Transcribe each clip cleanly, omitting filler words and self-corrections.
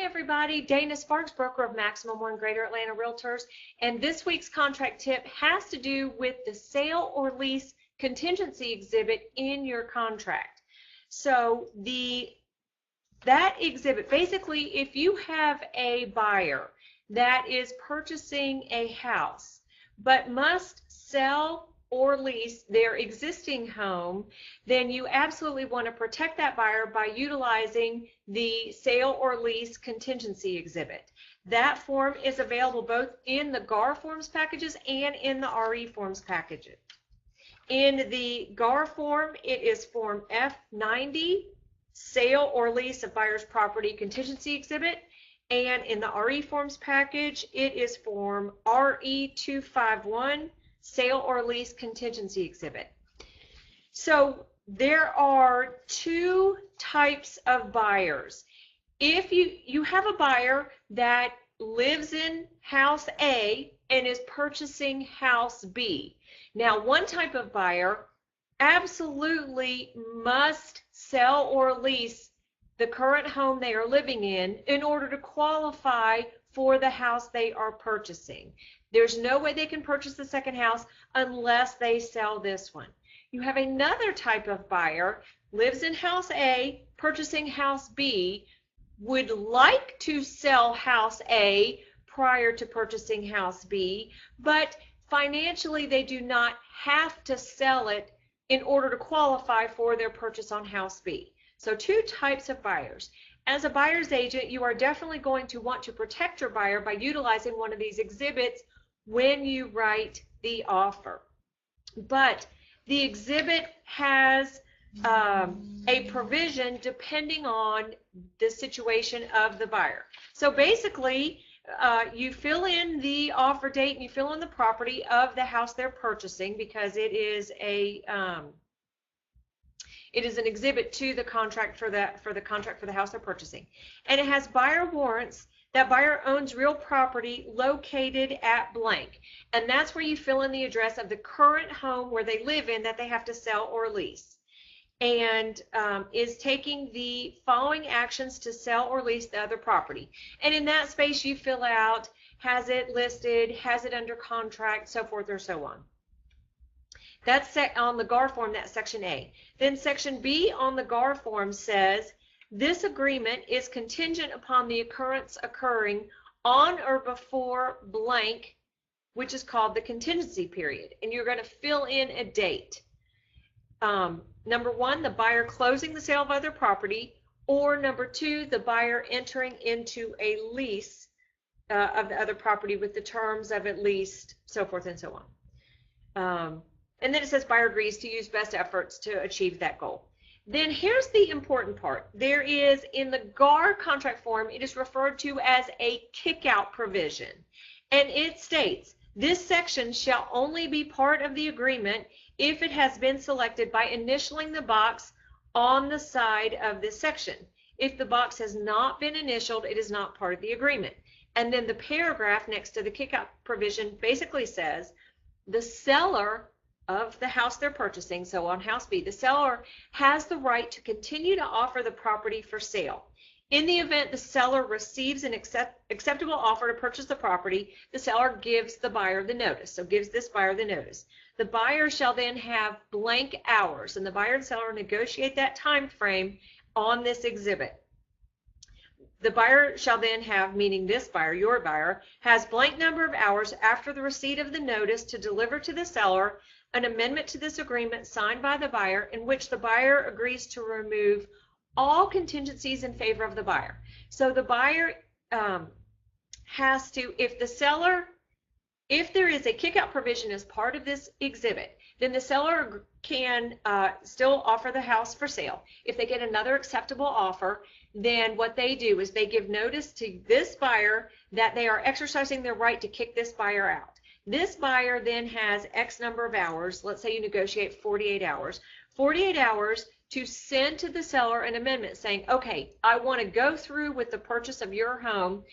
everybody, Dana Sparks, broker of Maximum One Greater Atlanta Realtors, and this week's contract tip has to do with the sale or lease contingency exhibit in your contract. So that exhibit, basically, if you have a buyer that is purchasing a house but must sell or lease their existing home, then you absolutely want to protect that buyer by utilizing the sale or lease contingency exhibit. That form is available both in the GAR forms packages and in the RE forms packages. In the GAR form, it is Form F90, Sale or Lease of Buyer's Property Contingency Exhibit, and in the RE forms package, it is Form RE251, Sale or Lease Contingency Exhibit. So there are two types of buyers. If you have a buyer that lives in house A and is purchasing house B. Now, one type of buyer absolutely must sell or lease the current home they are living in order to qualify for the house they are purchasing. There's no way they can purchase the second house unless they sell this one. You have another type of buyer, lives in house A, purchasing house B, would like to sell house A prior to purchasing house B, but financially they do not have to sell it in order to qualify for their purchase on house B. So two types of buyers. As a buyer's agent, you are definitely going to want to protect your buyer by utilizing one of these exhibits when you write the offer. But the exhibit has a provision depending on the situation of the buyer. So basically, you fill in the offer date and you fill in the property of the house they're purchasing, because it is an exhibit to the contract for the house they're purchasing, and it has buyer warrants. That buyer owns real property located at blank, and that's where you fill in the address of the current home where they live in that they have to sell or lease, and is taking the following actions to sell or lease the other property. And in that space you fill out, has it listed, has it under contract, so forth or so on. That's on the GAR form, that's section A. Then section B on the GAR form says, this agreement is contingent upon the occurrence occurring on or before blank, which is called the contingency period. And you're going to fill in a date. Number one, the buyer closing the sale of other property, or number two, the buyer entering into a lease of the other property with the terms of at least, so forth and so on. And then it says buyer agrees to use best efforts to achieve that goal. Then here's the important part. There is, in the GAR contract form, it is referred to as a kickout provision. And it states, this section shall only be part of the agreement if it has been selected by initialing the box on the side of this section. If the box has not been initialed, it is not part of the agreement. And then the paragraph next to the kickout provision basically says, the seller of the house they're purchasing, so on house B, the seller has the right to continue to offer the property for sale. In the event the seller receives an acceptable offer to purchase the property, the seller gives the buyer the notice, so gives this buyer the notice. The buyer shall then have blank hours, and the buyer and seller negotiate that time frame on this exhibit. The buyer shall then have, meaning this buyer, your buyer, has blank number of hours after the receipt of the notice to deliver to the seller an amendment to this agreement signed by the buyer, in which the buyer agrees to remove all contingencies in favor of the buyer. So the buyer has to, if there is a kickout provision as part of this exhibit, then the seller can still offer the house for sale. If they get another acceptable offer, then what they do is they give notice to this buyer that they are exercising their right to kick this buyer out. This buyer then has X number of hours, let's say you negotiate 48 hours, 48 hours to send to the seller an amendment saying, okay, I want to go through with the purchase of your home.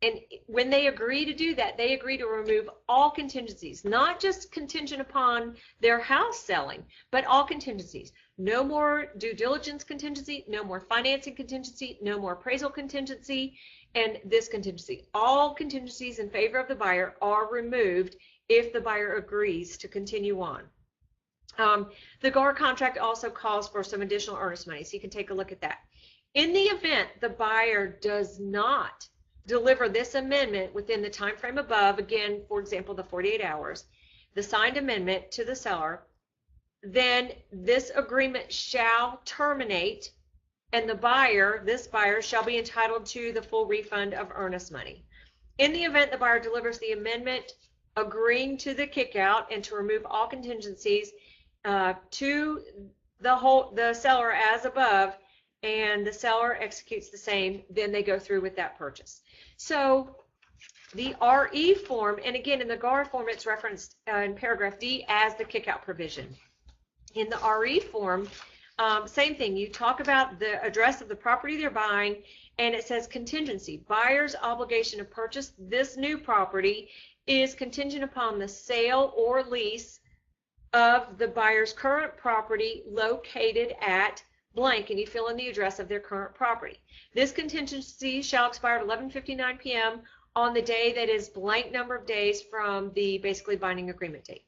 And when they agree to do that, they agree to remove all contingencies, not just contingent upon their house selling, but all contingencies. No more due diligence contingency, no more financing contingency, no more appraisal contingency, and this contingency. All contingencies in favor of the buyer are removed if the buyer agrees to continue on. The GAR contract also calls for some additional earnest money, so you can take a look at that. In the event the buyer does not deliver this amendment within the time frame above, again, for example, the 48 hours, the signed amendment to the seller, then this agreement shall terminate, and this buyer shall be entitled to the full refund of earnest money. In the event the buyer delivers the amendment agreeing to the kickout and to remove all contingencies to the seller as above, and the seller executes the same, then they go through with that purchase. So the RE form, and again in the GAR form it's referenced in paragraph D as the kickout provision. In the RE form, same thing, you talk about the address of the property they're buying, and it says contingency. Buyer's obligation to purchase this new property is contingent upon the sale or lease of the buyer's current property located at blank, and you fill in the address of their current property. This contingency shall expire at 11:59 p.m. on the day that is blank number of days from the basically binding agreement date.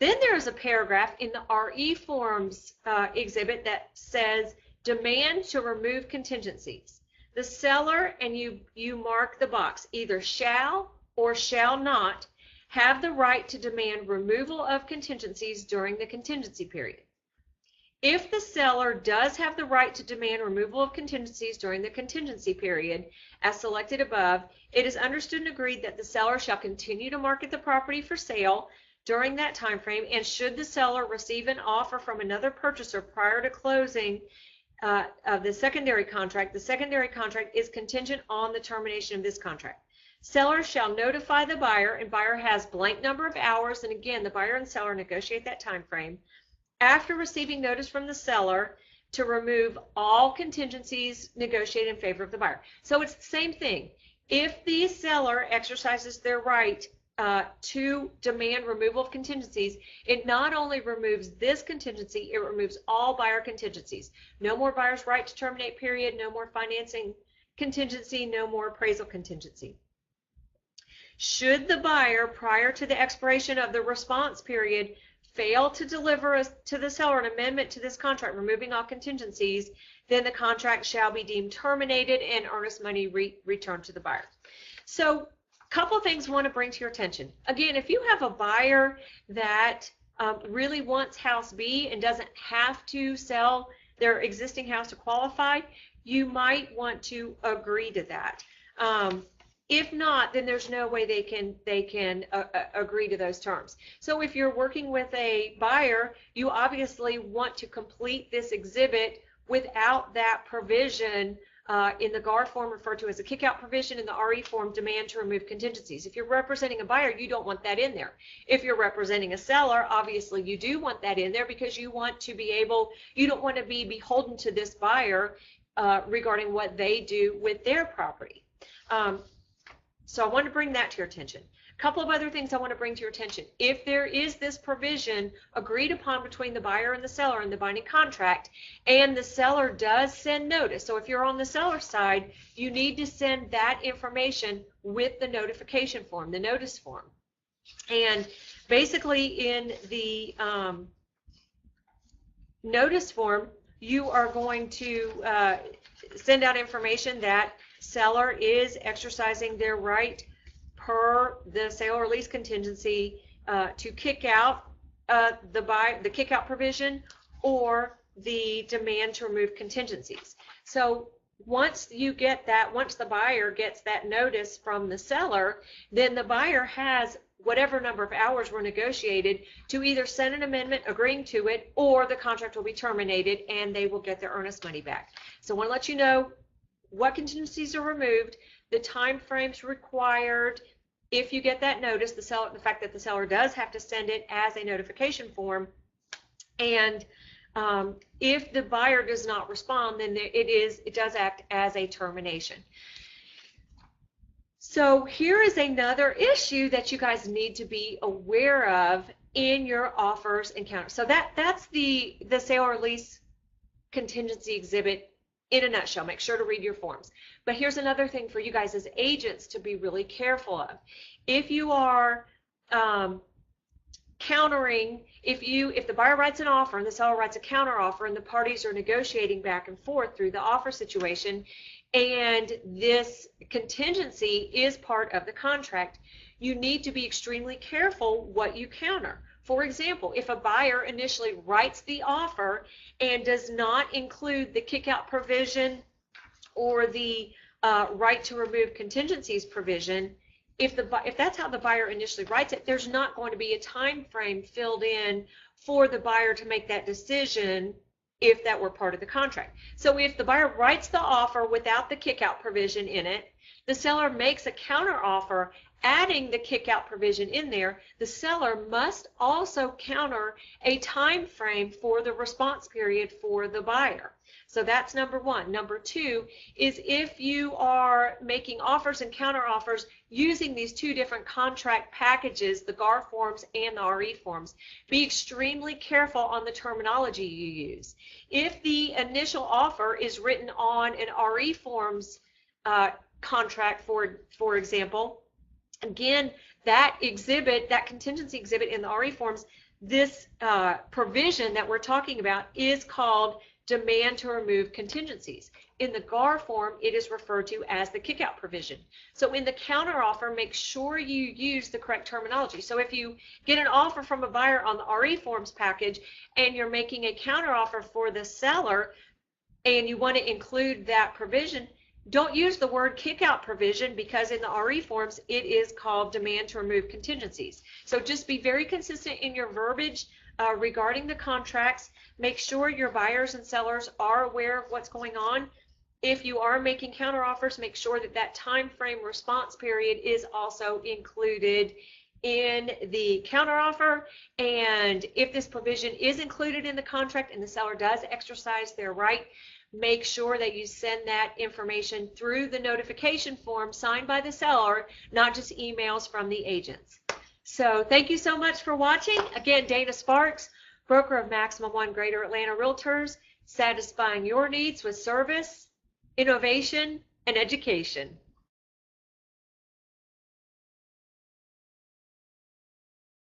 Then there is a paragraph in the RE forms exhibit that says demand to remove contingencies. The seller, and you mark the box, either shall or shall not have the right to demand removal of contingencies during the contingency period. If the seller does have the right to demand removal of contingencies during the contingency period, as selected above, it is understood and agreed that the seller shall continue to market the property for sale during that time frame, and should the seller receive an offer from another purchaser prior to closing of the secondary contract is contingent on the termination of this contract. Seller shall notify the buyer, and buyer has blank number of hours, and again the buyer and seller negotiate that time frame, after receiving notice from the seller to remove all contingencies negotiated in favor of the buyer. So it's the same thing. If the seller exercises their right to demand removal of contingencies, it not only removes this contingency, it removes all buyer contingencies. No more buyer's right to terminate period, no more financing contingency, no more appraisal contingency. Should the buyer, prior to the expiration of the response period, fail to deliver to the seller an amendment to this contract removing all contingencies, then the contract shall be deemed terminated and earnest money returned to the buyer. So a couple things I want to bring to your attention. Again, if you have a buyer that really wants house B and doesn't have to sell their existing house to qualify, you might want to agree to that. If not, then there's no way they can agree to those terms. So if you're working with a buyer, you obviously want to complete this exhibit without that provision in the GAR form referred to as a kickout provision, in the RE form demand to remove contingencies. If you're representing a buyer, you don't want that in there. If you're representing a seller, obviously you do want that in there, because you want to be able, you don't want to be beholden to this buyer regarding what they do with their property. So I want to bring that to your attention. A couple of other things I want to bring to your attention. If there is this provision agreed upon between the buyer and the seller in the binding contract, and the seller does send notice, so if you're on the seller side, you need to send that information with the notification form, the notice form. And basically in the notice form, you are going to send out information that seller is exercising their right per the sale or lease contingency to kick out the kickout provision or the demand to remove contingencies. So once you get that, once the buyer gets that notice from the seller, then the buyer has whatever number of hours were negotiated to either send an amendment agreeing to it, or the contract will be terminated and they will get their earnest money back. So I want to let you know what contingencies are removed, the time frames required if you get that notice, the fact that the seller does have to send it as a notification form, and if the buyer does not respond, then it does act as a termination. So here is another issue that you guys need to be aware of in your offers and counters. So that's the sale or lease contingency exhibit in a nutshell. Make sure to read your forms. But here's another thing for you guys as agents to be really careful of. If you are countering, if the buyer writes an offer and the seller writes a counter offer and the parties are negotiating back and forth through the offer situation, and this contingency is part of the contract, you need to be extremely careful what you counter. For example, if a buyer initially writes the offer and does not include the kickout provision or the right to remove contingencies provision, if that's how the buyer initially writes it, there's not going to be a time frame filled in for the buyer to make that decision if that were part of the contract. So if the buyer writes the offer without the kickout provision in it, the seller makes a counter offer adding the kickout provision in there, the seller must also counter a time frame for the response period for the buyer. So that's number one. Number two is if you are making offers and counter offers using these two different contract packages, the GAR forms and the RE forms, be extremely careful on the terminology you use. If the initial offer is written on an RE forms contract, for example, again, that exhibit, that contingency exhibit in the RE forms, this provision that we're talking about is called demand to remove contingencies. In the GAR form, it is referred to as the kickout provision. So in the counteroffer, make sure you use the correct terminology. So if you get an offer from a buyer on the RE forms package and you're making a counteroffer for the seller and you want to include that provision, don't use the word kickout provision, because in the RE forms it is called demand to remove contingencies. So just be very consistent in your verbiage regarding the contracts. Make sure your buyers and sellers are aware of what's going on. If you are making counteroffers, make sure that that time frame response period is also included in the counteroffer. And if this provision is included in the contract and the seller does exercise their right, make sure that you send that information through the notification form signed by the seller, not just emails from the agents. So thank you so much for watching. Again, Dana Sparks, broker of Maximum One Greater Atlanta Realtors, satisfying your needs with service, innovation, and education.